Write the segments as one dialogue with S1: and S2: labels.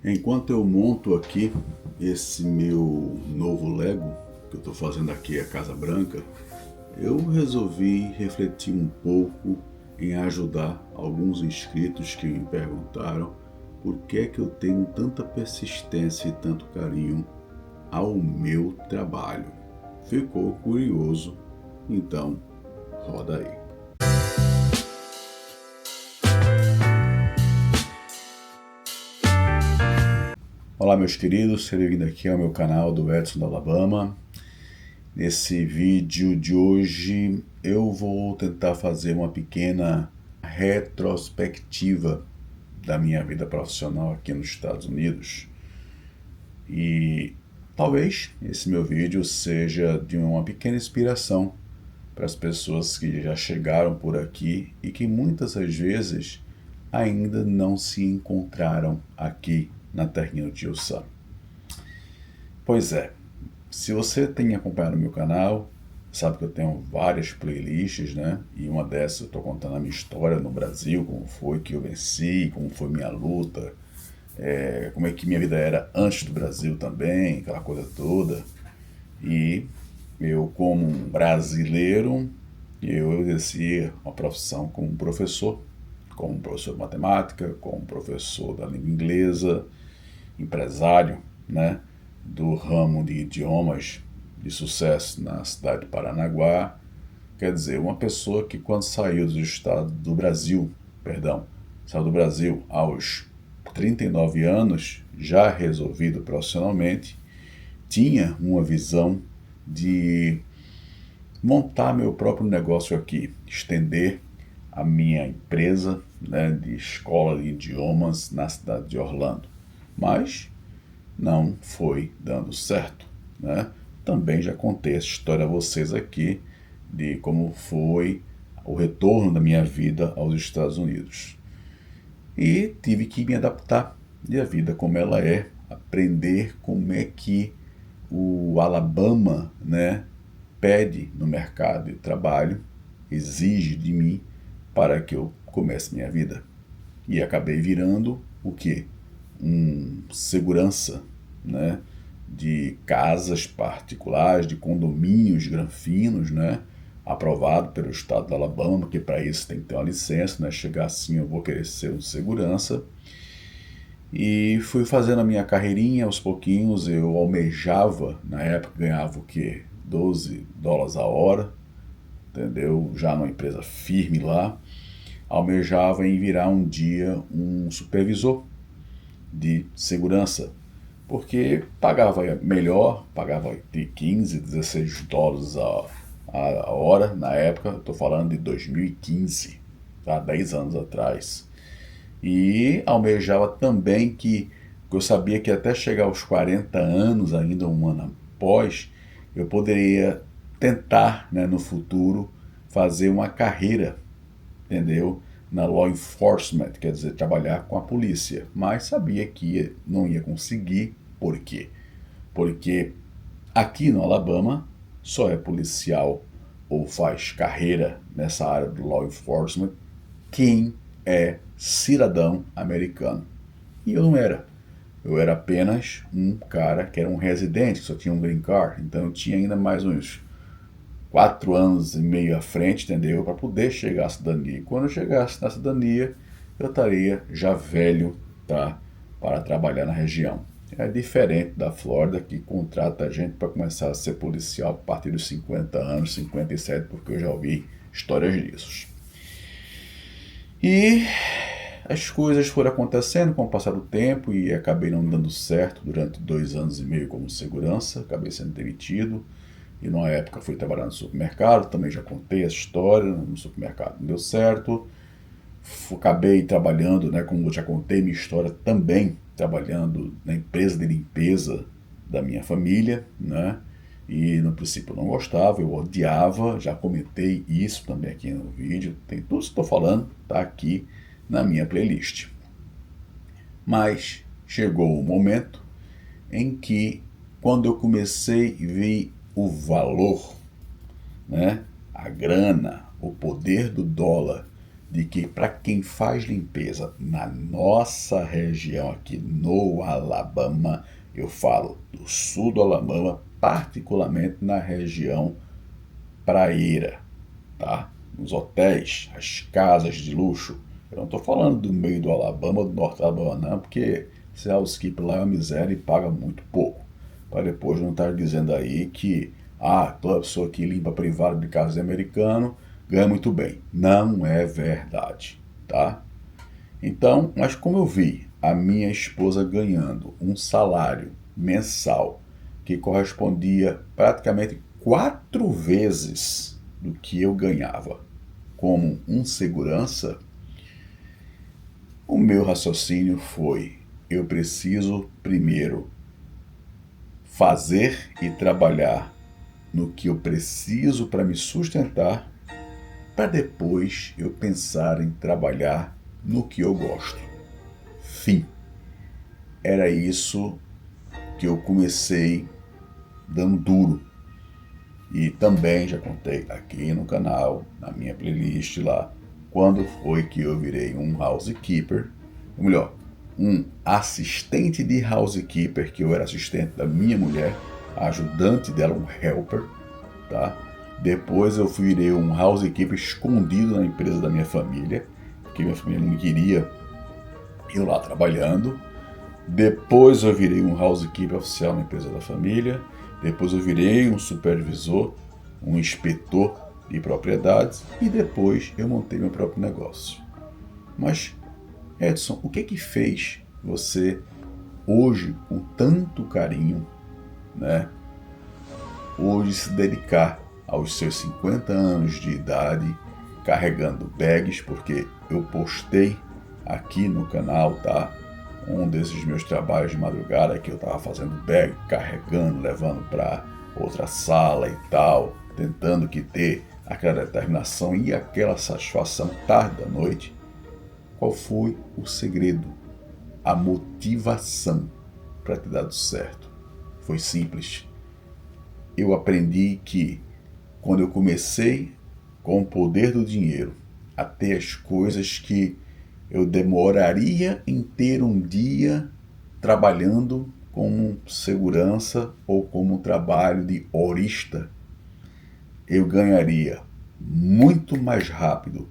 S1: Enquanto eu monto aqui esse meu novo Lego, que eu estou fazendo aqui a Casa Branca, eu resolvi refletir um pouco em ajudar alguns inscritos que me perguntaram por que é que eu tenho tanta persistência e tanto carinho ao meu trabalho. Ficou curioso? Então, roda aí. Olá, meus queridos, seja bem-vindo aqui ao meu canal do Edson da Alabama. Nesse vídeo de hoje eu vou tentar fazer uma pequena retrospectiva da minha vida profissional aqui nos Estados Unidos. E talvez esse meu vídeo seja de uma pequena inspiração para as pessoas que já chegaram por aqui e que muitas das vezes ainda não se encontraram aqui na terrinha do Tio Sam. Pois é, se você tem acompanhado o meu canal, sabe que eu tenho várias playlists, né? E uma dessas eu estou contando a minha história no Brasil, como foi que eu venci, como foi minha luta, como é que minha vida era antes do Brasil também, aquela coisa toda. E eu, como um brasileiro, eu exerci uma profissão como professor de matemática, como professor da língua inglesa, empresário, né, do ramo de idiomas de sucesso na cidade de Paranaguá. Quer dizer, uma pessoa que quando saiu saiu do Brasil aos 39 anos, já resolvido profissionalmente, tinha uma visão de montar meu próprio negócio aqui, estender a minha empresa, né, de escola de idiomas na cidade de Orlando. Mas não foi dando certo, né? Também já contei essa história a vocês aqui de como foi o retorno da minha vida aos Estados Unidos. E tive que me adaptar, e a vida como ela é, aprender como é que o Alabama, né, pede no mercado de trabalho, exige de mim para que eu comece minha vida. E acabei virando o quê? Um segurança, né, de casas particulares, de condomínios granfinos, né, aprovado pelo estado do Alabama, que para isso tem que ter uma licença, né, chegar assim eu vou querer ser um segurança. E fui fazendo a minha carreirinha aos pouquinhos. Eu almejava, na época ganhava o quê? $12 a hora, entendeu? Já numa empresa firme lá. Almejava em virar um dia um supervisor de segurança, porque pagava melhor, pagava de $15, $16 a hora na época. Estou falando de 2015, tá? 10 anos atrás. E almejava também que eu sabia que até chegar aos 40 anos, ainda um ano após, eu poderia tentar, né, no futuro, fazer uma carreira, entendeu? Na law enforcement, quer dizer, trabalhar com a polícia. Mas sabia que não ia conseguir. Por quê? Porque aqui no Alabama só é policial ou faz carreira nessa área do law enforcement quem é cidadão americano. E eu não era. Eu era apenas um cara que era um residente, que só tinha um green card. Então eu tinha ainda mais uns 4 anos e meio à frente, entendeu? Para poder chegar à cidadania. E quando eu chegasse na cidadania, eu estaria já velho, tá? Para trabalhar na região. É diferente da Flórida, que contrata a gente para começar a ser policial a partir dos 50 anos, 57, porque eu já ouvi histórias disso. E as coisas foram acontecendo com o passar do tempo e acabei não dando certo durante 2 anos e meio como segurança, acabei sendo demitido. E numa época fui trabalhar no supermercado, também já contei essa história, no supermercado não deu certo. Acabei trabalhando, né, como eu já contei minha história, também trabalhando na empresa de limpeza da minha família, né? E no princípio eu não gostava, eu odiava, já comentei isso também aqui no vídeo, tem tudo isso que estou falando, tá aqui na minha playlist. Mas chegou o momento em que, quando eu comecei a ver o valor, né, a grana, o poder do dólar de que para quem faz limpeza na nossa região aqui no Alabama, eu falo do sul do Alabama, particularmente na região praieira, tá? Nos hotéis, as casas de luxo. Eu não estou falando do meio do Alabama ou do norte do Alabama, não, porque esse housekeeper lá é uma miséria e paga muito pouco. Para depois não estar dizendo aí que toda pessoa que limpa privado de casa de americano ganha muito bem. Não é verdade, tá? Então, mas como eu vi a minha esposa ganhando um salário mensal que correspondia praticamente 4 vezes do que eu ganhava como um segurança, o meu raciocínio foi: eu preciso primeiro fazer e trabalhar no que eu preciso para me sustentar, para depois eu pensar em trabalhar no que eu gosto. Fim. Era isso que eu comecei dando duro. E também já contei aqui no canal, na minha playlist lá, quando foi que eu virei um housekeeper, ou melhor, um assistente de housekeeper, que eu era assistente da minha mulher, ajudante dela, um helper, tá? Depois eu virei um housekeeper escondido na empresa da minha família, porque minha família não me queria eu lá trabalhando. Depois eu virei um housekeeper oficial na empresa da família. Depois eu virei um supervisor, um inspetor de propriedades. E depois eu montei meu próprio negócio. Mas, Edson, o que fez você hoje, com tanto carinho, né, hoje se dedicar aos seus 50 anos de idade, carregando bags, porque eu postei aqui no canal, tá? Um desses meus trabalhos de madrugada que eu estava fazendo bag, carregando, levando para outra sala e tal, tentando que ter aquela determinação e aquela satisfação tarde da noite. Qual foi o segredo? A motivação para ter dado certo. Foi simples. Eu aprendi que quando eu comecei com o poder do dinheiro a ter as coisas que eu demoraria em ter um dia trabalhando como segurança ou como trabalho de horista, eu ganharia muito mais rápido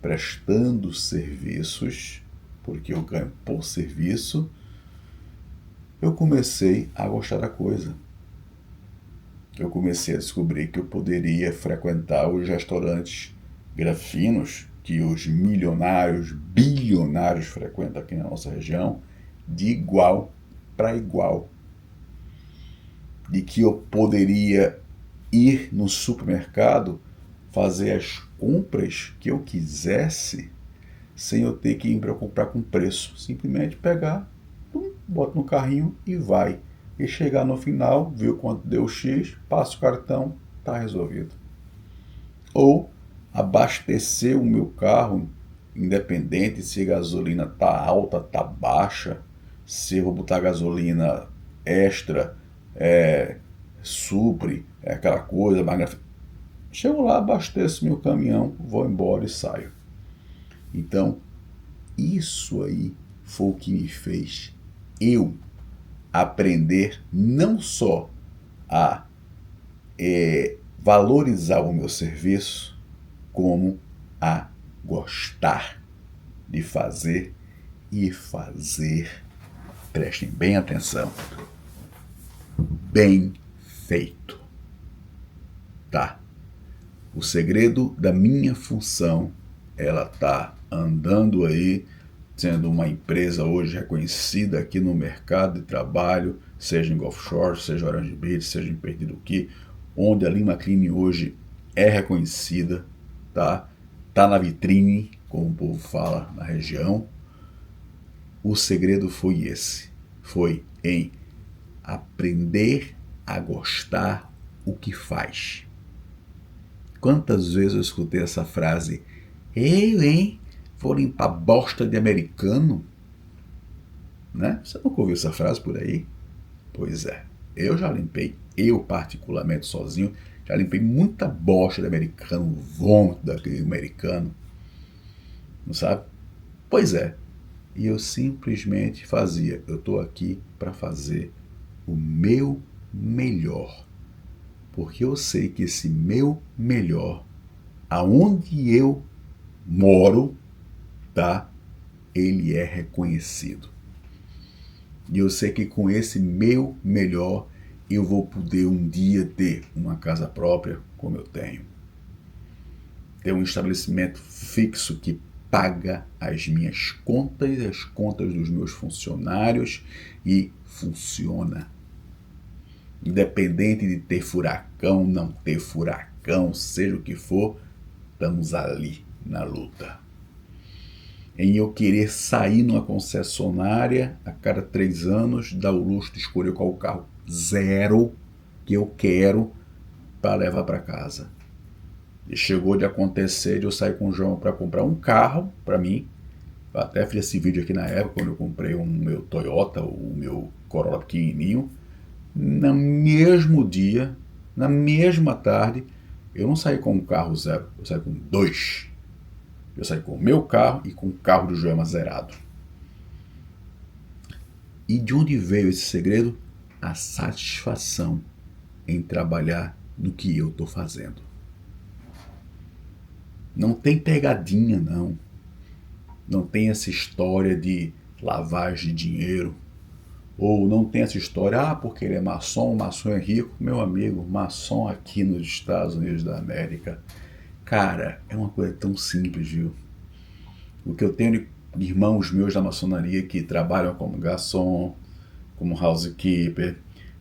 S1: prestando serviços, porque eu ganho por serviço. Eu comecei a gostar da coisa. Eu comecei a descobrir que eu poderia frequentar os restaurantes grafinos que os milionários, bilionários frequentam aqui na nossa região, de igual para igual. De que eu poderia ir no supermercado, fazer as compras que eu quisesse, sem eu ter que me preocupar com preço. Simplesmente pegar, bota no carrinho e vai. E chegar no final, viu quanto deu X, passa o cartão, está resolvido. Ou abastecer o meu carro, independente se a gasolina está alta, está baixa, se eu vou botar gasolina extra, supre, aquela coisa, mas chego lá, abasteço meu caminhão, vou embora e saio. Então, isso aí foi o que me fez eu aprender não só a valorizar o meu serviço, como a gostar de fazer e fazer, prestem bem atenção, bem feito, tá? O segredo da minha função, ela tá andando aí, sendo uma empresa hoje reconhecida aqui no mercado de trabalho, seja em Gulf Shores, seja em Orange Beach, seja em Perdido Key, onde a Lima Clean hoje é reconhecida, tá? Tá na vitrine, como o povo fala na região. O segredo foi esse, foi em aprender a gostar o que faz. Quantas vezes eu escutei essa frase, vou limpar bosta de americano? Né? Você nunca ouviu essa frase por aí? Pois é, eu já limpei, eu particularmente sozinho, já limpei muita bosta de americano, vômito daquele americano. não sabe? Pois é, e eu simplesmente fazia. Eu estou aqui para fazer o meu melhor, porque eu sei que esse meu melhor, aonde eu moro, tá? Ele é reconhecido. E eu sei que com esse meu melhor, eu vou poder um dia ter uma casa própria, como eu tenho. Ter um estabelecimento fixo que paga as minhas contas, as contas dos meus funcionários e funciona. Independente de ter furacão, não ter furacão, seja o que for, estamos ali na luta. Em eu querer sair numa concessionária a cada 3 anos, dar o luxo de escolher qual o carro zero que eu quero para levar para casa. E chegou de acontecer de eu sair com o João para comprar um carro para mim. Eu até fiz esse vídeo aqui na época, quando eu comprei o meu Toyota, o meu Corolla pequenininho. No mesmo dia, na mesma tarde, eu não saí com um carro zero, eu saí com 2. Eu saí com o meu carro e com o carro do Joelma zerado. E de onde veio esse segredo? A satisfação em trabalhar no que eu estou fazendo. Não tem pegadinha, não. Não tem essa história de lavagem de dinheiro. Ou não tem essa história, porque ele é maçom, o maçom é rico. Meu amigo, maçom aqui nos Estados Unidos da América, cara, é uma coisa tão simples, viu? O que eu tenho de irmãos meus da maçonaria que trabalham como garçom, como housekeeper,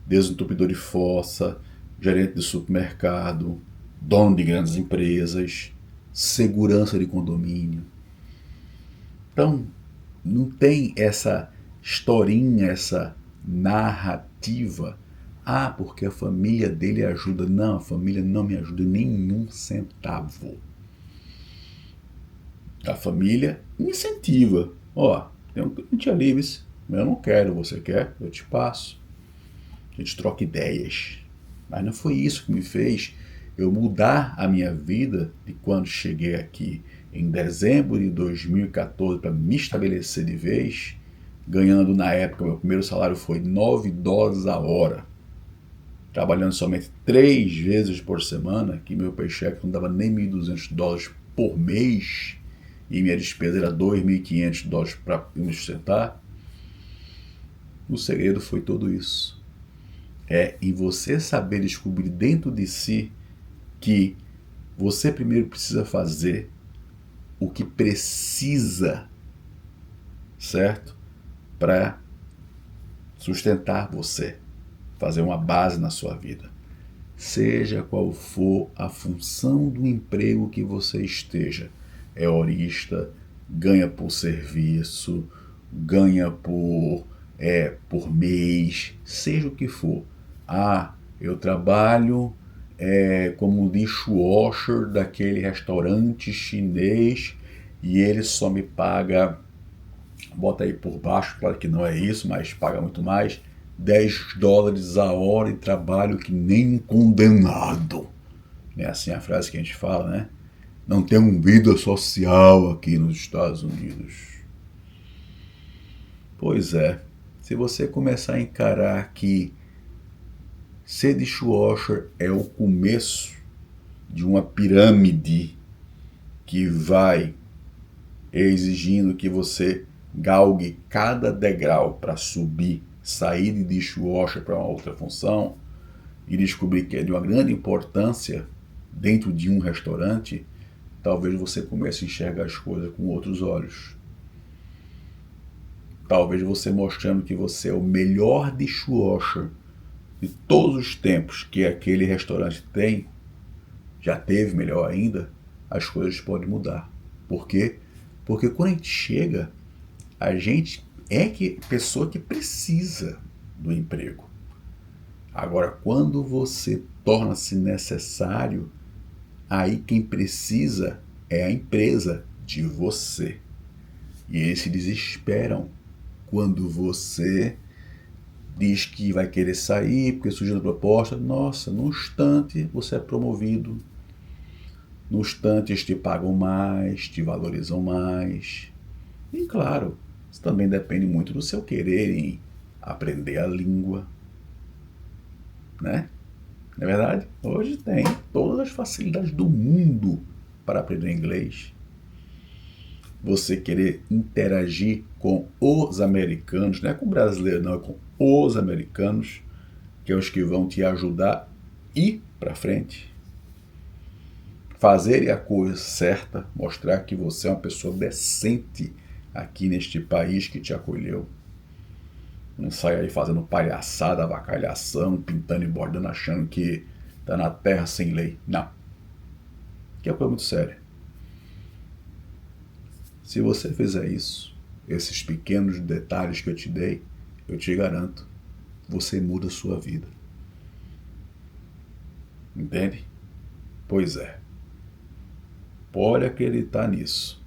S1: desentupidor de fossa, gerente de supermercado, dono de grandes empresas, segurança de condomínio. Então, não tem essa historinha, essa narrativa. Ah, porque a família dele ajuda. Não, a família não me ajuda nenhum centavo. A família me incentiva. Ó, tem um cliente ali, mas eu não quero, você quer? Eu te passo. A gente troca ideias. Mas não foi isso que me fez eu mudar a minha vida de quando cheguei aqui em dezembro de 2014 para me estabelecer de vez, ganhando na época, meu primeiro salário foi $9 a hora, trabalhando somente 3 vezes por semana, que meu paycheck não dava nem $1.200 por mês, e minha despesa era $2.500 para me sustentar. O segredo foi tudo isso. É em você saber descobrir dentro de si que você primeiro precisa fazer o que precisa, certo? Para sustentar você, fazer uma base na sua vida. Seja qual for a função do emprego que você esteja, é horista, ganha por serviço, ganha por mês, seja o que for. Ah, eu trabalho como dishwasher daquele restaurante chinês e ele só me paga, bota aí por baixo, claro que não é isso, mas paga muito mais, $10 a hora e trabalho que nem um condenado. É assim a frase que a gente fala, né? Não tem uma vida social aqui nos Estados Unidos. Pois é, se você começar a encarar que ser dishwasher é o começo de uma pirâmide que vai exigindo que você galgue cada degrau para subir, sair de dishwasher para uma outra função e descobrir que é de uma grande importância dentro de um restaurante, talvez você comece a enxergar as coisas com outros olhos. Talvez você mostrando que você é o melhor dishwasher de todos os tempos que aquele restaurante tem, já teve, melhor ainda, as coisas podem mudar. Por quê? Porque quando a gente chega, a gente é pessoa que precisa do emprego. Agora, quando você torna-se necessário, aí quem precisa é a empresa de você. E eles se desesperam quando você diz que vai querer sair porque surgiu a proposta. Nossa, num instante você é promovido. Nos tantos te pagam mais, te valorizam mais. E claro, isso também depende muito do seu querer em aprender a língua, né? Não é verdade? Hoje tem todas as facilidades do mundo para aprender inglês. Você querer interagir com os americanos, não é com o brasileiro, não, é com os americanos, que é os que vão te ajudar a ir para frente. Fazer a coisa certa, mostrar que você é uma pessoa decente aqui neste país que te acolheu. Não sai aí fazendo palhaçada, avacalhação, pintando e bordando, achando que está na terra sem lei. Não. Que é uma coisa muito séria. Se você fizer isso, esses pequenos detalhes que eu te dei, eu te garanto, você muda a sua vida. Entende? Pois é. Pode acreditar nisso.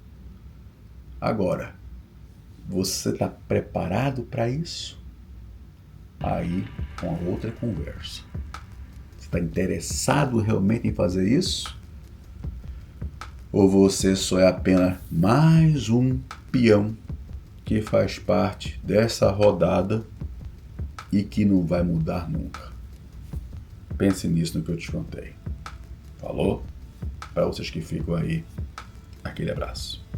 S1: Agora, você está preparado para isso? Aí, uma outra conversa. Você está interessado realmente em fazer isso? Ou você só é apenas mais um peão que faz parte dessa rodada e que não vai mudar nunca? Pense nisso no que eu te contei. Falou? Para vocês que ficam aí, aquele abraço.